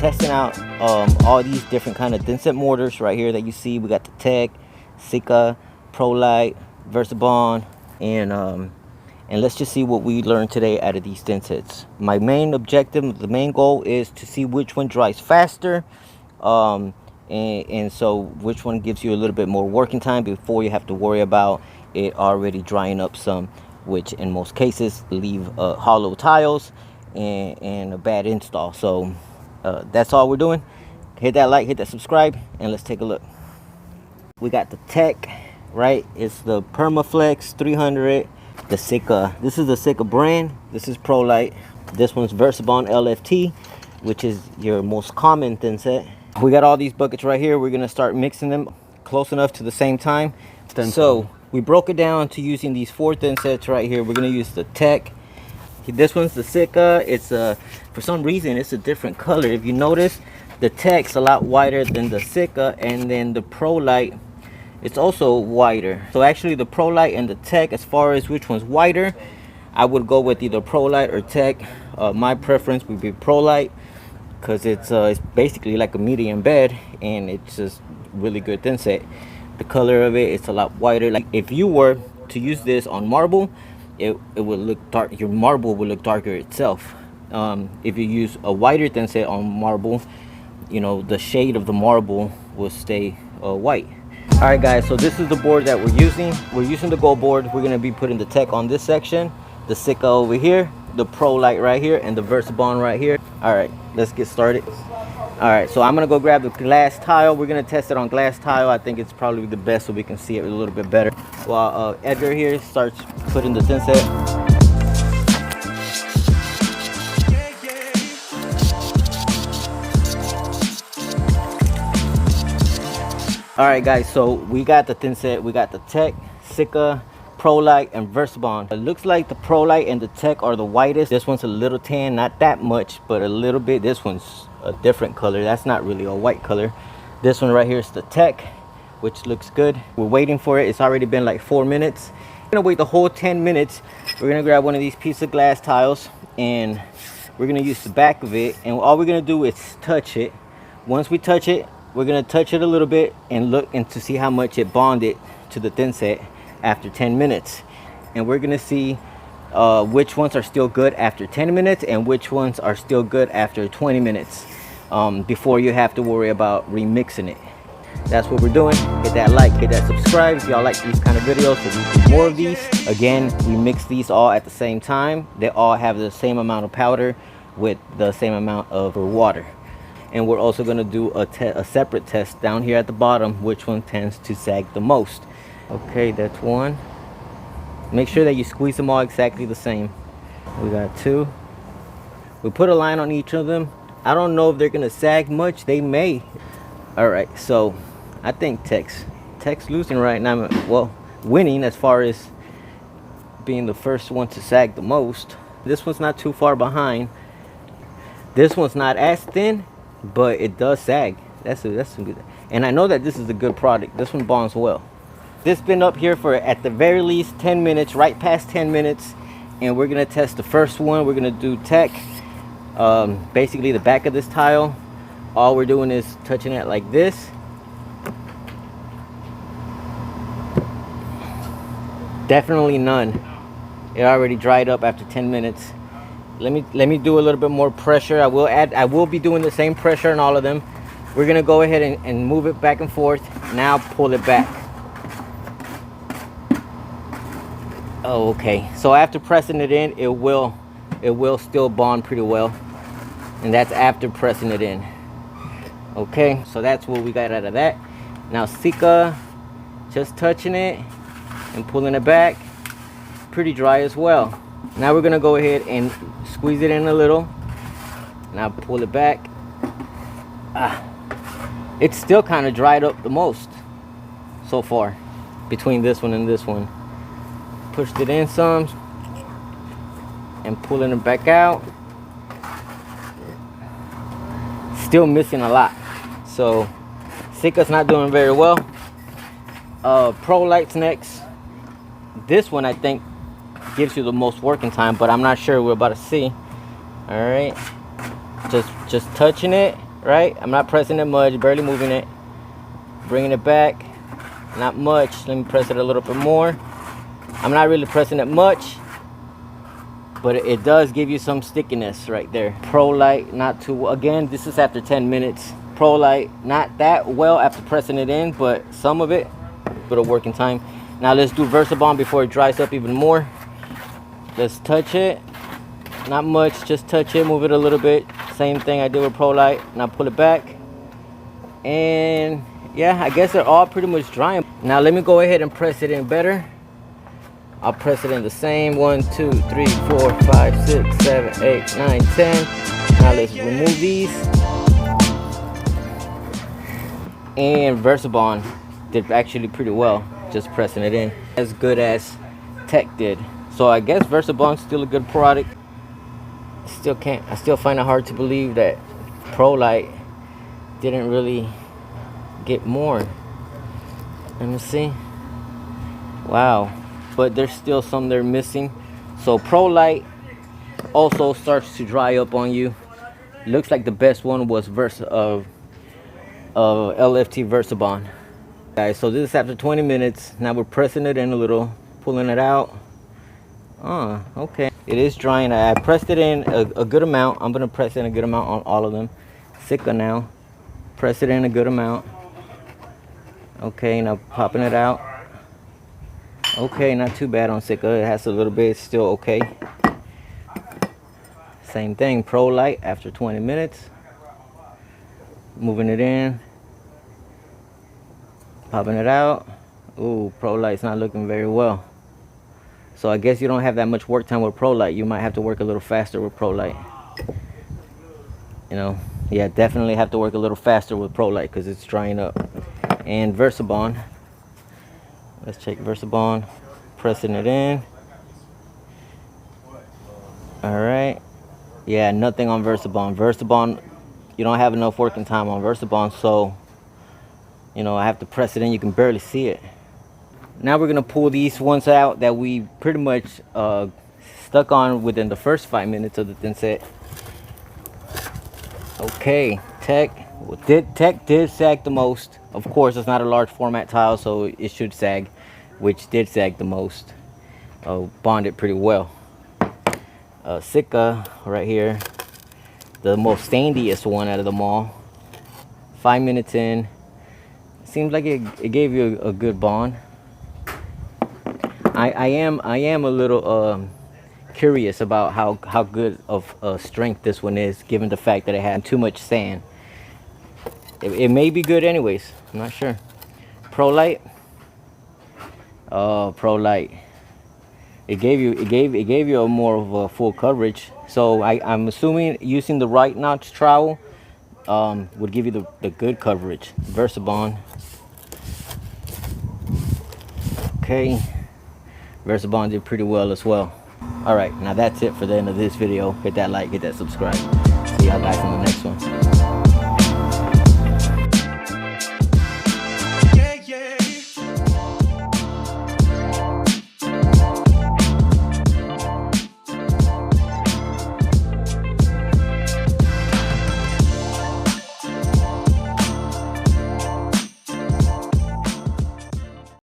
testing out all these different kind of Thinset mortars right here that you see. We got the Tech, Sika, ProLite, Versabond, and let's just see what we learned today out of these Thinsets. My main objective, the main goal, is to see which one dries faster, and so which one gives you a little bit more working time before you have to worry about it already drying up some, which in most cases leave hollow tiles and a bad install. So that's all we're doing. Hit that like, hit that subscribe, and let's take a look. We got the Tech, right? It's the Permaflex 300. The Sika, this is the Sika brand. This is ProLite. This one's Versabond LFT, which is your most common Thinset. We got all these buckets right here. We're gonna start mixing them close enough to the same time. So we broke it down to using these 4 Thinsets right here. We're gonna use the Tech. This one's the Sika. It's for some reason it's a different color. If you notice, the Tech's a lot wider than the Sika, and then the ProLite, it's also wider. So actually the ProLite and the Tech, as far as which one's wider, I would go with either ProLite or Tech. My preference would be ProLite because it's basically like a medium bed, and it's just really good Thinset. The color of it's a lot wider. Like if you were to use this on marble, it would look dark. Your marble will look darker itself. If you use a wider Thinset on marble, you know, the shade of the marble will stay white. All right guys, so this is the board that we're using. We're using the gold board. We're gonna be putting the Tech on this section, the Sika over here, the ProLite right here, and the Versabond right here. All right, let's get started. All right, so I'm gonna go grab the glass tile. We're gonna test it on glass tile. I think it's probably the best so we can see it a little bit better. While Edgar here starts putting the Thinset. All right guys, so we got the Thinset. We got the Tech, Sika, ProLite, and Versabond. It looks like the ProLite and the Tech are the whitest. This one's a little tan, not that much, but a little bit. This one's a different color. That's not really a white color. This one right here is the Tech, which looks good. We're waiting for it. It's already been like 4 minutes. We're gonna wait the whole 10 minutes. We're gonna grab one of these pieces of glass tiles, and we're gonna use the back of it, and all we're gonna do is touch it. Once we touch it, we're gonna touch it a little bit and look and to see how much it bonded to the Thinset after 10 minutes. And we're gonna see which ones are still good after 10 minutes and which ones are still good after 20 minutes before you have to worry about remixing it. That's what we're doing. Hit that like, hit that subscribe if y'all like these kind of videos, so we do more of these. Again, we mix these all at the same time. They all have the same amount of powder with the same amount of water. And we're also going to do a separate test down here at the bottom, which one tends to sag the most. Okay, that's one. Make sure that you squeeze them all exactly the same. We got 2. We put a line on each of them. I don't know if they're going to sag much. They may. All right, so I think Tech's losing right now. Well, winning as far as being the first one to sag the most. This one's not too far behind. This one's not as thin, but it does sag. That's some good. And I know that this is a good product. This one bonds well. This been up here for at the very least 10 minutes, right past 10 minutes, and we're gonna test the first one. We're gonna do Tech, basically the back of this tile. All we're doing is touching it like this. Definitely none. It already dried up after 10 minutes. Let me do a little bit more pressure. I will be doing the same pressure on all of them. We're gonna go ahead and move it back and forth. Now pull it back. Oh, okay. So after pressing it in, it will still bond pretty well. And that's after pressing it in. Okay, so that's what we got out of that. Now Sika, just touching it and pulling it back. Pretty dry as well. Now we're gonna go ahead and squeeze it in a little. Now pull it back. It's still kind of dried up the most so far between this one and this one. Pushed it in some and pulling it back out. Still missing a lot. So Sika's not doing very well. ProLite's next. This one I think gives you the most working time, but I'm not sure. We're about to see. All right, just touching it right? I'm not pressing it much, barely moving it. Bringing it back, not much. Let me press it a little bit more. I'm not really pressing it much, but it does give you some stickiness right there. Pro Light, not too, again, this is after 10 minutes. Pro Light, not that well after pressing it in, but some of it, bit of working time. Now let's do VersaBond before it dries up even more. Let's touch it, not much, just touch it, move it a little bit. Same thing I did with Pro Light. Now pull it back, and yeah, I guess they're all pretty much drying. Now let me go ahead and press it in better. I'll press it in the same 1, 2, 3, 4, 5, 6, 7, 8, 9, 10. Now let's remove these. And VersaBond did actually pretty well just pressing it in, as good as Tech did. So I guess VersaBond's still a good product. I still find it hard to believe that Pro Light didn't really get more. Let me see. Wow. But there's still some they're missing. So Pro Light also starts to dry up on you. Looks like the best one was LFT VersaBond. Guys, so this is after 20 minutes. Now we're pressing it in a little, pulling it out. Okay. It is drying. I pressed it in a good amount. I'm gonna press in a good amount on all of them. Sika now. Press it in a good amount. Okay, now popping it out. Okay, not too bad on Sika. It has a little bit, it's still okay. Same thing, Pro Light after 20 minutes. Moving it in. Popping it out. Ooh, Pro Light's not looking very well. So I guess you don't have that much work time with Pro Light. You might have to work a little faster with Pro Light. You know, yeah, definitely have to work a little faster with Pro Light because it's drying up. And VersaBond. Let's check VersaBond. Pressing it in. Alright. Yeah, nothing on VersaBond. VersaBond, you don't have enough working time on VersaBond, so you know, I have to press it in. You can barely see it. Now we're gonna pull these ones out that we pretty much stuck on within the first 5 minutes of the Thinset. Okay, Tech did sag the most. Of course, it's not a large format tile, so it should sag, which did sag the most. Bonded pretty well. Sika right here, the most stainediest one out of them all. 5 minutes in, seems like it gave you a good bond. I am a little curious about how good of strength this one is, given the fact that it had too much sand. It may be good anyways. I'm not sure. Pro Light. Oh, Pro Light. It gave you a more of a full coverage. So I'm assuming using the right notch trowel would give you the good coverage. VersaBond. Okay. VersaBond did pretty well as well. Alright, now that's it for the end of this video. Hit that like, hit that subscribe. See y'all guys in the next one.